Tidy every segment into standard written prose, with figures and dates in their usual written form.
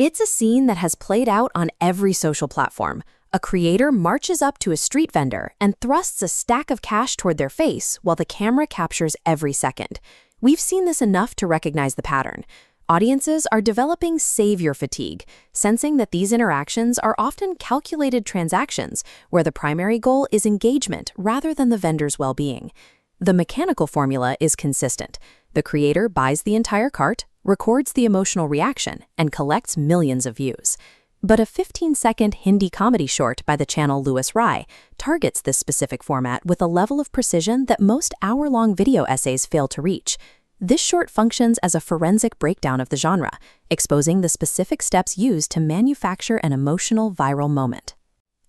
It's a scene that has played out on every social platform. A creator marches up to a street vendor and thrusts a stack of cash toward their face while the camera captures every second. We've seen this enough to recognize the pattern. Audiences are developing savior fatigue, sensing that these interactions are often calculated transactions where the primary goal is engagement rather than the vendor's well-being. The mechanical formula is consistent. The creator buys the entire cart, records the emotional reaction, and collects millions of views. But a 15-second Hindi comedy short by the channel Louis Rai targets this specific format with a level of precision that most hour-long video essays fail to reach. This short functions as a forensic breakdown of the genre, exposing the specific steps used to manufacture an emotional viral moment.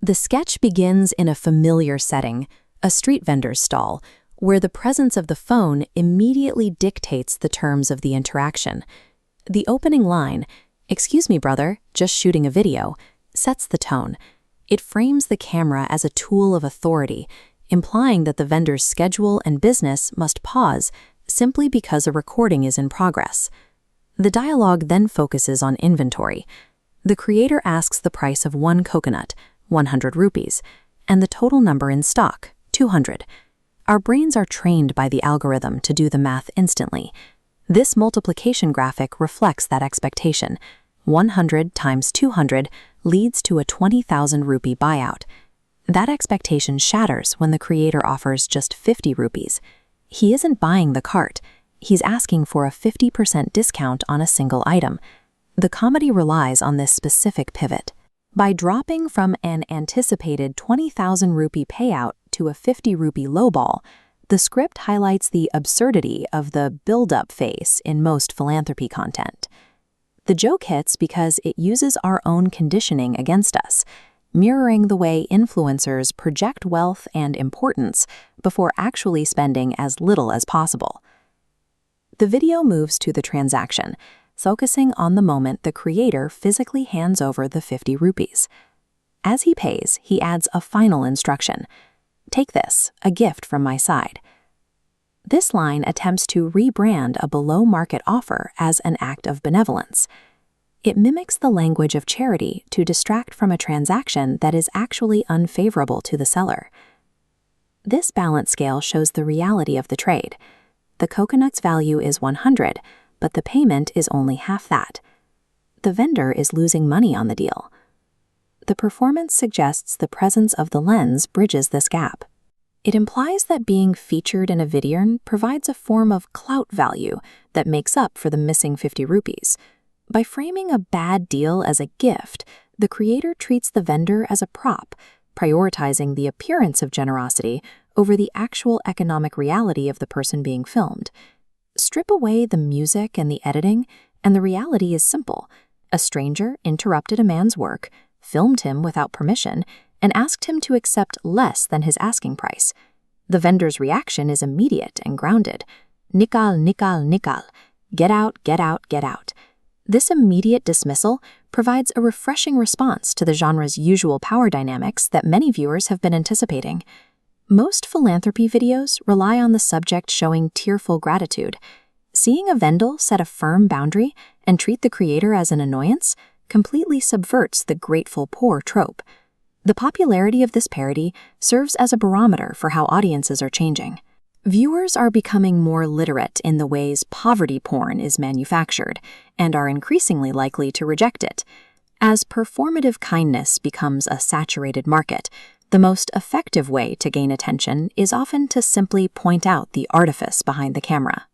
The sketch begins in a familiar setting, a street vendor's stall, where the presence of the phone immediately dictates the terms of the interaction. The opening line, "Excuse me, brother, just shooting a video," sets the tone. It frames the camera as a tool of authority, implying that the vendor's schedule and business must pause simply because a recording is in progress. The dialogue then focuses on inventory. The creator asks the price of one coconut, 100 rupees, and the total number in stock, 200. Our brains are trained by the algorithm to do the math instantly. This multiplication graphic reflects that expectation. 100 times 200 leads to a 20,000 rupee buyout. That expectation shatters when the creator offers just 50 rupees. He isn't buying the cart. He's asking for a 50% discount on a single item. The comedy relies on this specific pivot. By dropping from an anticipated 20,000 rupee payout to a 50 rupee lowball, the script highlights the absurdity of the build-up phase in most philanthropy content. The joke hits because it uses our own conditioning against us, mirroring the way influencers project wealth and importance before actually spending as little as possible. The video moves to the transaction, focusing on the moment the creator physically hands over the 50 rupees. As he pays, he adds a final instruction. "Take this, a gift from my side." This line attempts to rebrand a below-market offer as an act of benevolence. It mimics the language of charity to distract from a transaction that is actually unfavorable to the seller. This balance scale shows the reality of the trade. The coconut's value is 100, but the payment is only half that. The vendor is losing money on the deal. The performance suggests the presence of the lens bridges this gap. It implies that being featured in a video provides a form of clout value that makes up for the missing 50 rupees. By framing a bad deal as a gift, the creator treats the vendor as a prop, prioritizing the appearance of generosity over the actual economic reality of the person being filmed. Strip away the music and the editing, and the reality is simple. A stranger interrupted a man's work, filmed him without permission, and asked him to accept less than his asking price. The vendor's reaction is immediate and grounded. "Nikal, nikal, nikal. Get out, get out, get out." This immediate dismissal provides a refreshing response to the genre's usual power dynamics that many viewers have been anticipating. Most philanthropy videos rely on the subject showing tearful gratitude. Seeing a vendor set a firm boundary and treat the creator as an annoyance completely subverts the grateful poor trope. The popularity of this parody serves as a barometer for how audiences are changing. Viewers are becoming more literate in the ways poverty porn is manufactured and are increasingly likely to reject it. As performative kindness becomes a saturated market, the most effective way to gain attention is often to simply point out the artifice behind the camera.